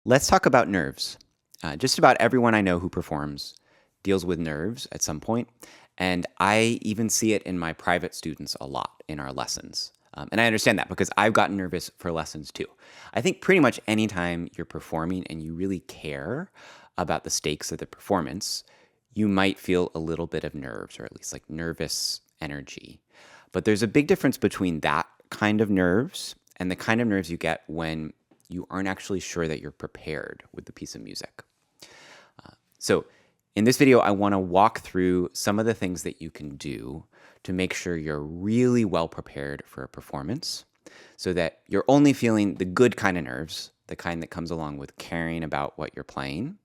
Let's talk about nerves. Just about everyone I know who performs deals with nerves at some point, and I even see it in my private students a lot in our lessons. And I understand that because I've gotten nervous for lessons too. I think pretty much anytime you're performing and you really care about the stakes of the performance, you might feel a little bit of nerves or at least like nervous energy. But there's a big difference between that kind of nerves and the kind of nerves you get when you aren't actually sure that you're prepared with the piece of music. So, in this video, I want to walk through some of the things that you can do to make sure you're really well prepared for a performance so that you're only feeling the good kind of nerves, the kind that comes along with caring about what you're playing,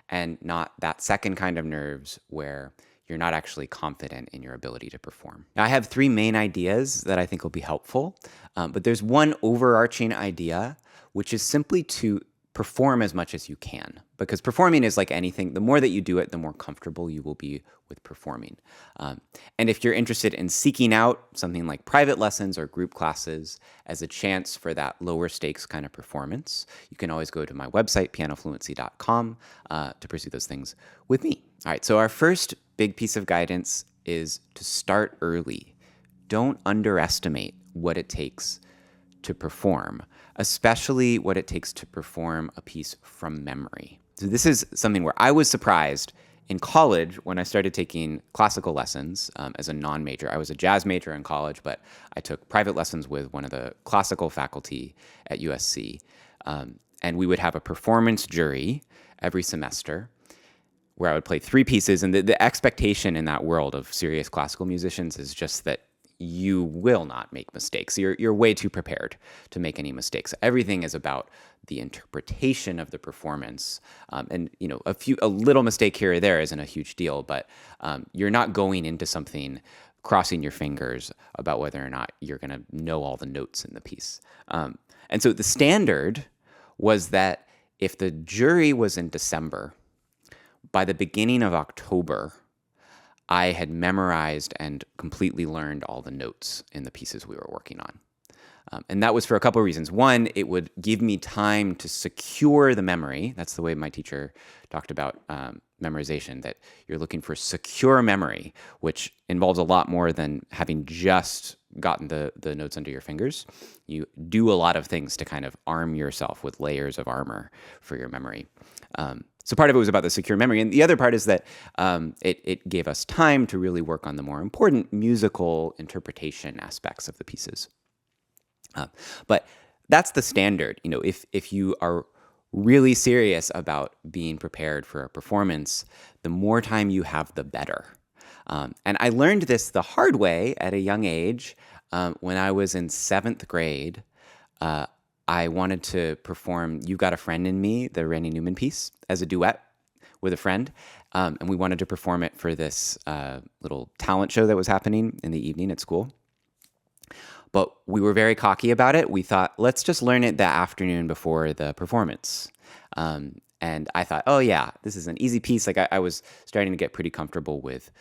and not that second kind of nerves where you're not actually confident in your ability to perform. Now, I have three main ideas that I think will be helpful, but there's one overarching idea, which is simply to perform as much as you can, because performing is like anything. The more that you do it, the more comfortable you will be with performing. And if you're interested in seeking out something like private lessons or group classes as a chance for that lower stakes kind of performance, you can always go to my website, pianofluency.com, to pursue those things with me. All right, so our first big piece of guidance is to start early. Don't underestimate what it takes to perform, especially what it takes to perform a piece from memory. So this is something where I was surprised in college when I started taking classical lessons as a non-major. I was a jazz major in college, but I took private lessons with one of the classical faculty at USC. And we would have a performance jury every semester where I would play three pieces. And the expectation in that world of serious classical musicians is just that you will not make mistakes. You're way too prepared to make any mistakes. Everything is about the interpretation of the performance, and a little mistake here or there isn't a huge deal. But you're not going into something crossing your fingers about whether or not you're going to know all the notes in the piece. And so the standard was that if the jury was in December, by the beginning of October, I had memorized and completely learned all the notes in the pieces we were working on. And that was for a couple of reasons. One, it would give me time to secure the memory. That's the way my teacher talked about memorization, that you're looking for secure memory, which involves a lot more than having just gotten the notes under your fingers. You do a lot of things to kind of arm yourself with layers of armor for your memory. So part of it was about the secure memory. And the other part is that it gave us time to really work on the more important musical interpretation aspects of the pieces. But that's the standard. If you are really serious about being prepared for a performance, the more time you have, the better. And I learned this the hard way at a young age. When I was in 7th grade, I wanted to perform "You Got a Friend in Me," the Randy Newman piece, as a duet with a friend. And we wanted to perform it for this little talent show that was happening in the evening at school. But we were very cocky about it. We thought, let's just learn it the afternoon before the performance. And I thought, oh yeah, this is an easy piece. Like I was starting to get pretty comfortable with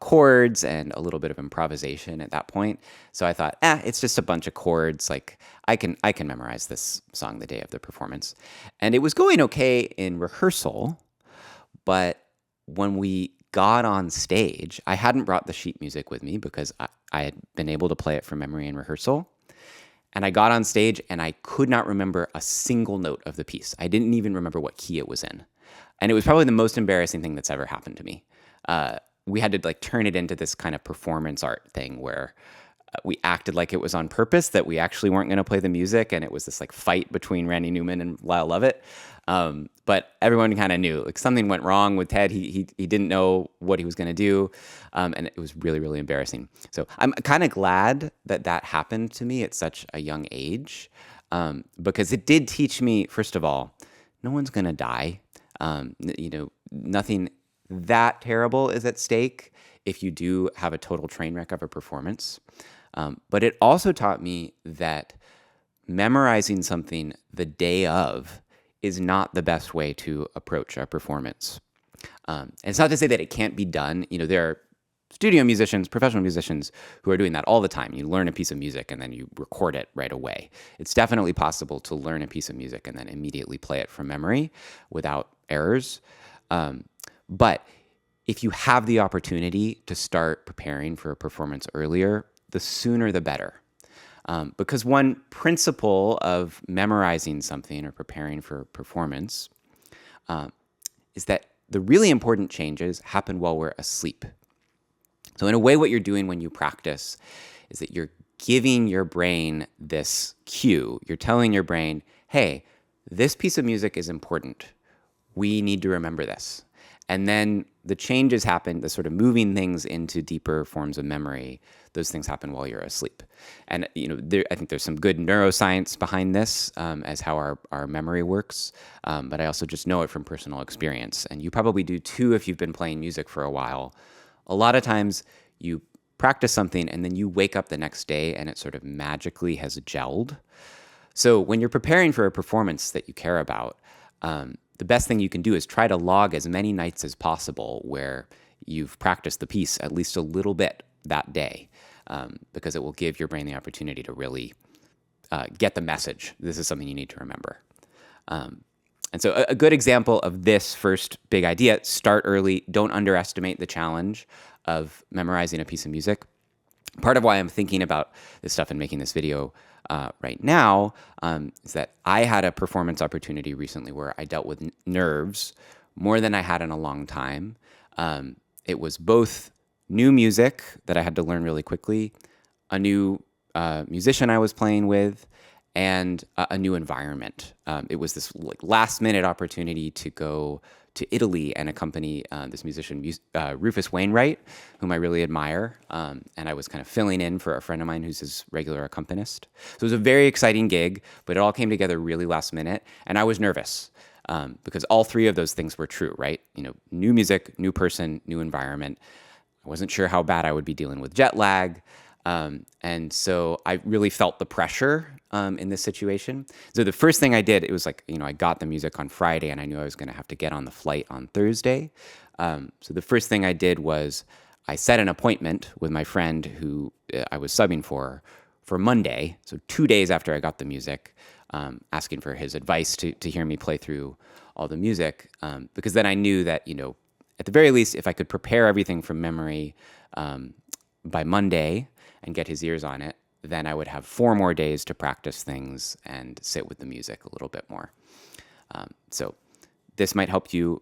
chords and a little bit of improvisation at that point. So I thought, it's just a bunch of chords. Like I can memorize this song the day of the performance. And it was going okay in rehearsal, but when we got on stage, I hadn't brought the sheet music with me because I had been able to play it from memory in rehearsal. And I got on stage and I could not remember a single note of the piece. I didn't even remember what key it was in. And it was probably the most embarrassing thing that's ever happened to me. We had to turn it into this kind of performance art thing where we acted like it was on purpose, that we actually weren't going to play the music. And it was this fight between Randy Newman and Lyle Lovett. But everyone kind of knew something went wrong with Ted. He didn't know what he was going to do. And it was really, really embarrassing. So I'm kind of glad that happened to me at such a young age, because it did teach me, first of all, no one's going to die. Nothing that terrible is at stake if you do have a total train wreck of a performance. But it also taught me that memorizing something the day of is not the best way to approach a performance. And it's not to say that it can't be done. There are studio musicians, professional musicians who are doing that all the time. You learn a piece of music and then you record it right away. It's definitely possible to learn a piece of music and then immediately play it from memory without errors. But if you have the opportunity to start preparing for a performance earlier, the sooner the better. Because one principle of memorizing something or preparing for a performance is that the really important changes happen while we're asleep. So in a way, what you're doing when you practice is that you're giving your brain this cue. You're telling your brain, hey, this piece of music is important. We need to remember this. And then the changes happen, the sort of moving things into deeper forms of memory. Those things happen while you're asleep. And I think there's some good neuroscience behind this as how our memory works. But I also just know it from personal experience. And you probably do too if you've been playing music for a while. A lot of times you practice something and then you wake up the next day and it sort of magically has gelled. So when you're preparing for a performance that you care about, the best thing you can do is try to log as many nights as possible where you've practiced the piece at least a little bit that day, because it will give your brain the opportunity to really get the message. This is something you need to remember. And so a good example of this first big idea, start early, don't underestimate the challenge of memorizing a piece of music. Part of why I'm thinking about this stuff and making this video right now is that I had a performance opportunity recently where I dealt with nerves more than I had in a long time. It was both new music that I had to learn really quickly, a new musician I was playing with, and a new environment. It was this last-minute opportunity to go to Italy and accompany this musician, Rufus Wainwright, whom I really admire. And I was kind of filling in for a friend of mine who's his regular accompanist. So it was a very exciting gig, but it all came together really last minute. And I was nervous because all three of those things were true, right? New music, new person, new environment. I wasn't sure how bad I would be dealing with jet lag. And so I really felt the pressure in this situation. So the first thing I did, it was I got the music on Friday and I knew I was going to have to get on the flight on Thursday. So the first thing I did was I set an appointment with my friend who I was subbing for Monday. So 2 days after I got the music, asking for his advice to hear me play through all the music. Because then I knew that, at the very least, if I could prepare everything from memory by Monday and get his ears on it, then I would have 4 more days to practice things and sit with the music a little bit more. So this might help you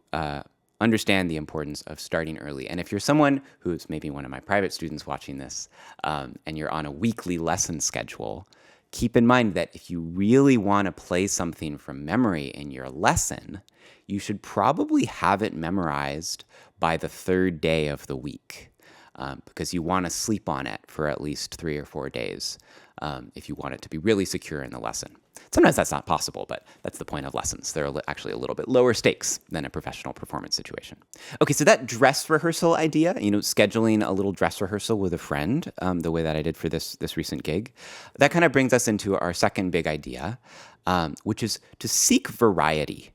understand the importance of starting early. And if you're someone who's maybe one of my private students watching this, and you're on a weekly lesson schedule, keep in mind that if you really want to play something from memory in your lesson, you should probably have it memorized by the 3rd day of the week. Because you want to sleep on it for at least 3 or 4 days if you want it to be really secure in the lesson. Sometimes that's not possible, but that's the point of lessons. They're actually a little bit lower stakes than a professional performance situation. Okay, so that dress rehearsal idea, scheduling a little dress rehearsal with a friend, the way that I did for this recent gig, that kind of brings us into our second big idea, which is to seek variety.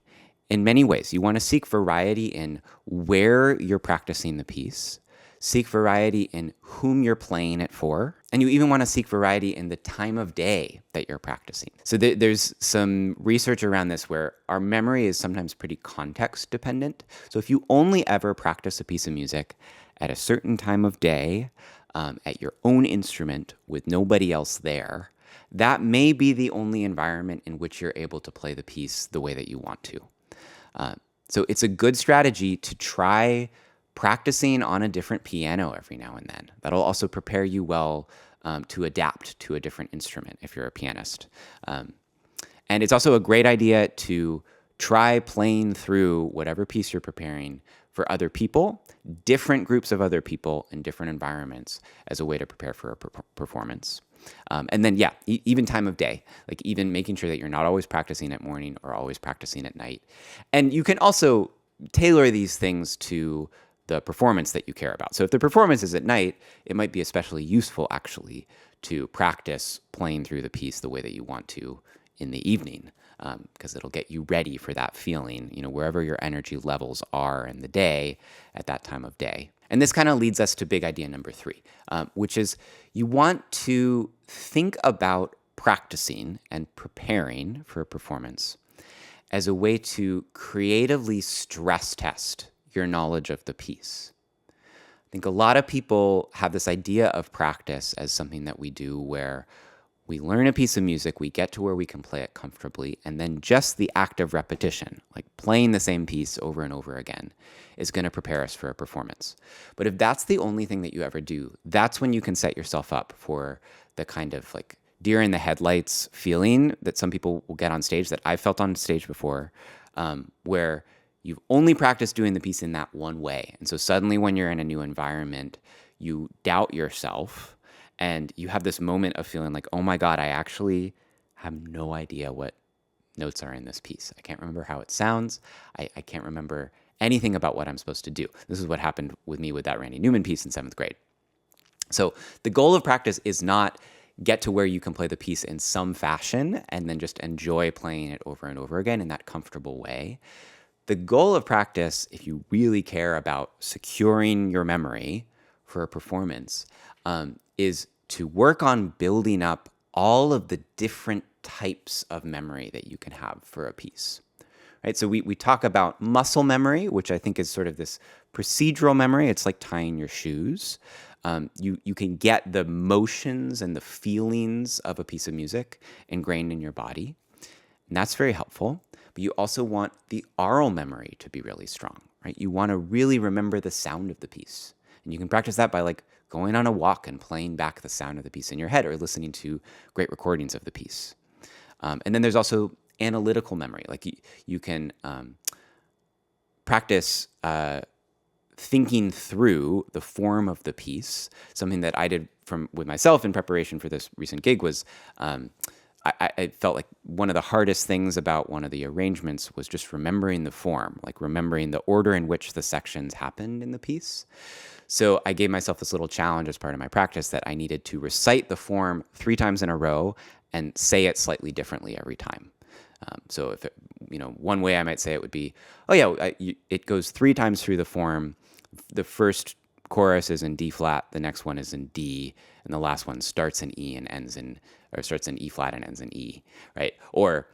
In many ways, you want to seek variety in where you're practicing the piece, seek variety in whom you're playing it for, and you even want to seek variety in the time of day that you're practicing. So there's some research around this where our memory is sometimes pretty context dependent. So if you only ever practice a piece of music at a certain time of day, at your own instrument with nobody else there, that may be the only environment in which you're able to play the piece the way that you want to. So it's a good strategy to try practicing on a different piano every now and then. That'll also prepare you well to adapt to a different instrument if you're a pianist. And it's also a great idea to try playing through whatever piece you're preparing for other people, different groups of other people in different environments as a way to prepare for a performance. And then, even time of day, even making sure that you're not always practicing at morning or always practicing at night. And you can also tailor these things to the performance that you care about. So if the performance is at night, it might be especially useful actually to practice playing through the piece the way that you want to in the evening. because it'll get you ready for that feeling, wherever your energy levels are in the day at that time of day. And this kind of leads us to big idea number 3, which is you want to think about practicing and preparing for a performance as a way to creatively stress test your knowledge of the piece. I think a lot of people have this idea of practice as something that we do where we learn a piece of music, we get to where we can play it comfortably, and then just the act of repetition, like playing the same piece over and over again, is going to prepare us for a performance. But if that's the only thing that you ever do, that's when you can set yourself up for the kind of like deer in the headlights feeling that some people will get on stage, that I've felt on stage before, where you've only practiced doing the piece in that one way. And so suddenly when you're in a new environment, you doubt yourself and you have this moment of feeling like, oh my God, I actually have no idea what notes are in this piece. I can't remember how it sounds. I can't remember anything about what I'm supposed to do. This is what happened with me with that Randy Newman piece in 7th grade. So the goal of practice is not get to where you can play the piece in some fashion and then just enjoy playing it over and over again in that comfortable way. The goal of practice, if you really care about securing your memory for a performance, is to work on building up all of the different types of memory that you can have for a piece. Right? So we talk about muscle memory, which I think is sort of this procedural memory. It's like tying your shoes. You can get the motions and the feelings of a piece of music ingrained in your body, and that's very helpful. But you also want the aural memory to be really strong, right? You want to really remember the sound of the piece, and you can practice that by like going on a walk and playing back the sound of the piece in your head or listening to great recordings of the piece. And then there's also analytical memory. Like you can practice thinking through the form of the piece. Something that I did with myself in preparation for this recent gig was I felt like one of the hardest things about one of the arrangements was just remembering the form, like remembering the order in which the sections happened in the piece. So I gave myself this little challenge as part of my practice that I needed to recite the form 3 times in a row and say it slightly differently every time. So if one way I might say it would be, oh yeah, it goes 3 times through the form. The first chorus is in D flat, the next one is in D, and the last one starts in E and ends in, or starts in E flat and ends in E, right? Or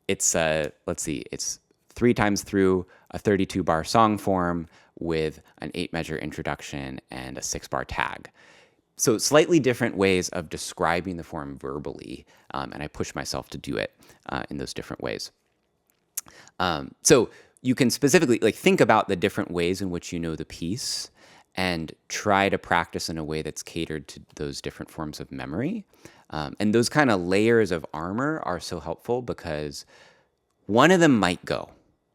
it's it's 3 times through a 32 bar song form with an 8 measure introduction and a 6 bar tag. So slightly different ways of describing the form verbally, and I push myself to do it in those different ways. So you can specifically think about the different ways in which you know the piece and try to practice in a way that's catered to those different forms of memory. And those kind of layers of armor are so helpful because one of them might go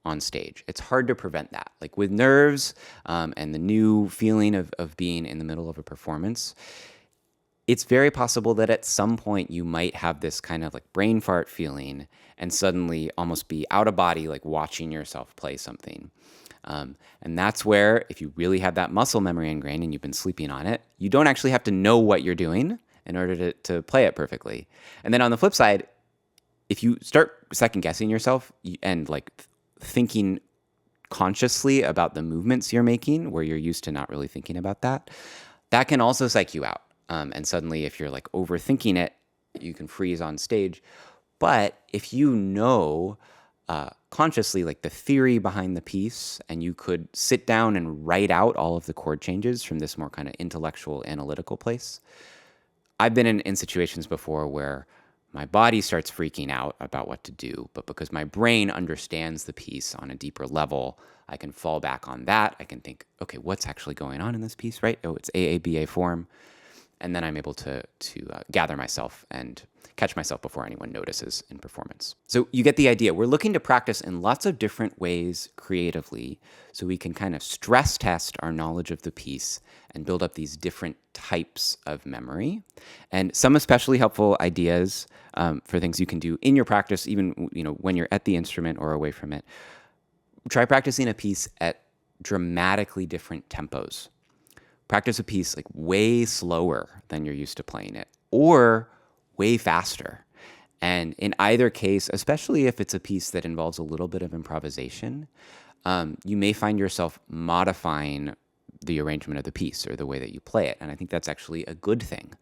on stage. It's hard to prevent that. Like with nerves and the new feeling of being in the middle of a performance, it's very possible that at some point you might have this kind of like brain fart feeling and suddenly almost be out of body, like watching yourself play something. And that's where, if you really have that muscle memory ingrained and you've been sleeping on it, you don't actually have to know what you're doing in order to play it perfectly. And then on the flip side, if you start second guessing yourself and thinking consciously about the movements you're making, where you're used to not really thinking about that, that can also psych you out. And suddenly, if you're overthinking it, you can freeze on stage. But if you know consciously the theory behind the piece, and you could sit down and write out all of the chord changes from this more kind of intellectual, analytical place. I've been in situations before where my body starts freaking out about what to do, but because my brain understands the piece on a deeper level, I can fall back on that. I can think, okay, what's actually going on in this piece, right? Oh, it's AABA form. And then I'm able to gather myself and catch myself before anyone notices in performance. So you get the idea. We're looking to practice in lots of different ways creatively so we can kind of stress test our knowledge of the piece and build up these different types of memory. And some especially helpful ideas for things you can do in your practice, even when you're at the instrument or away from it. Try practicing a piece at dramatically different tempos. Practice a piece way slower than you're used to playing it, or way faster. And in either case, especially if it's a piece that involves a little bit of improvisation, you may find yourself modifying the arrangement of the piece or the way that you play it. And I think that's actually a good thing,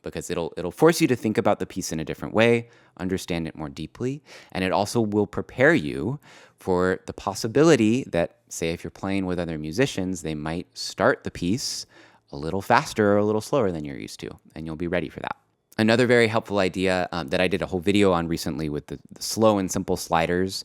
because it'll force you to think about the piece in a different way, understand it more deeply, and it also will prepare you for the possibility that, say, if you're playing with other musicians, they might start the piece a little faster or a little slower than you're used to, and you'll be ready for that. Another very helpful idea that I did a whole video on recently with the slow and simple sliders: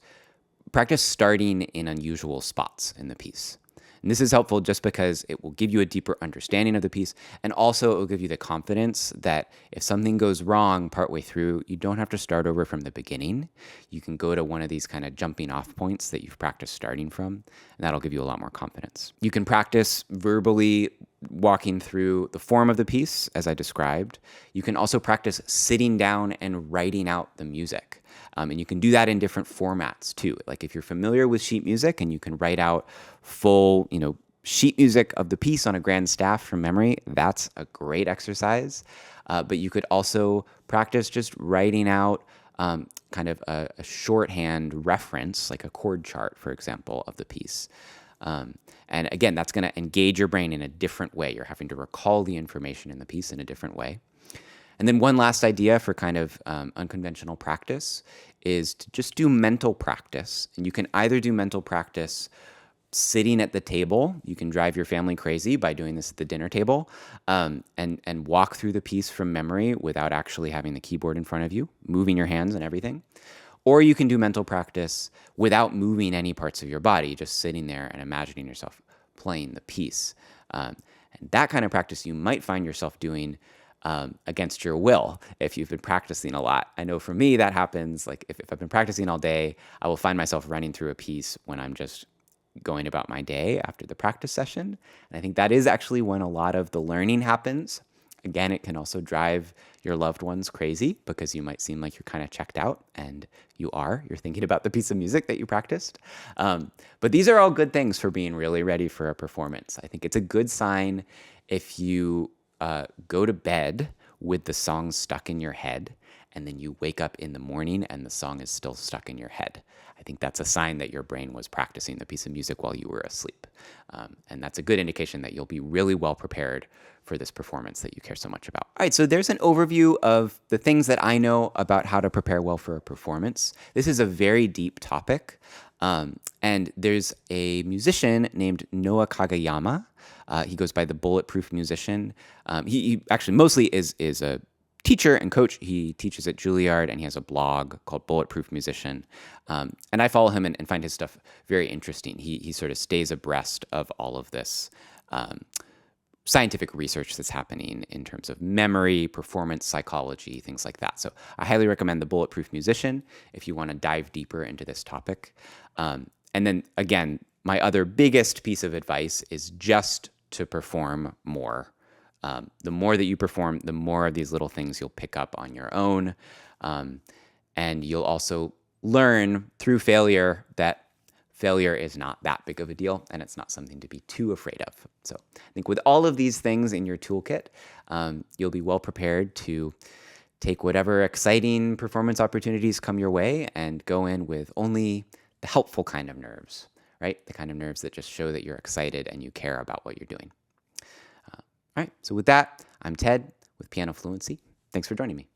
practice starting in unusual spots in the piece. And this is helpful just because it will give you a deeper understanding of the piece, and also it will give you the confidence that if something goes wrong partway through, you don't have to start over from the beginning. You can go to one of these kind of jumping off points that you've practiced starting from, and that'll give you a lot more confidence. You can practice verbally walking through the form of the piece, as I described. You can also practice sitting down and writing out the music. And you can do that in different formats too. Like if you're familiar with sheet music and you can write out full, sheet music of the piece on a grand staff from memory, that's a great exercise. But you could also practice just writing out kind of a shorthand reference, like a chord chart, for example, of the piece. And again, that's going to engage your brain in a different way. You're having to recall the information in the piece in a different way. And then one last idea for kind of unconventional practice is to just do mental practice. And you can either do mental practice sitting at the table. You can drive your family crazy by doing this at the dinner table, and walk through the piece from memory without actually having the keyboard in front of you, moving your hands and everything. Or you can do mental practice without moving any parts of your body, just sitting there and imagining yourself playing the piece. And that kind of practice you might find yourself doing against your will if you've been practicing a lot. I know for me that happens. Like if I've been practicing all day, I will find myself running through a piece when I'm just going about my day after the practice session. And I think that is actually when a lot of the learning happens. Again, it can also drive your loved ones crazy because you might seem like you're kind of checked out, and you're thinking about the piece of music that you practiced. But these are all good things for being really ready for a performance. I think it's a good sign if you go to bed with the song stuck in your head, and then you wake up in the morning and the song is still stuck in your head. I think that's a sign that your brain was practicing the piece of music while you were asleep. And that's a good indication that you'll be really well prepared for this performance that you care so much about. All right, so there's an overview of the things that I know about how to prepare well for a performance. This is a very deep topic. And there's a musician named Noah Kagayama. He goes by the Bulletproof Musician. He actually mostly is a teacher and coach. He teaches at Juilliard, and he has a blog called Bulletproof Musician. And I follow him and find his stuff very interesting. He sort of stays abreast of all of this scientific research that's happening in terms of memory, performance psychology, things like that. So I highly recommend the Bulletproof Musician if you want to dive deeper into this topic. And then again, my other biggest piece of advice is just to perform more. The more that you perform, the more of these little things you'll pick up on your own. And you'll also learn through failure that failure is not that big of a deal, and it's not something to be too afraid of. So I think with all of these things in your toolkit, you'll be well prepared to take whatever exciting performance opportunities come your way and go in with only the helpful kind of nerves, right? The kind of nerves that just show that you're excited and you care about what you're doing. All right, so with that, I'm Ted with Piano Fluency. Thanks for joining me.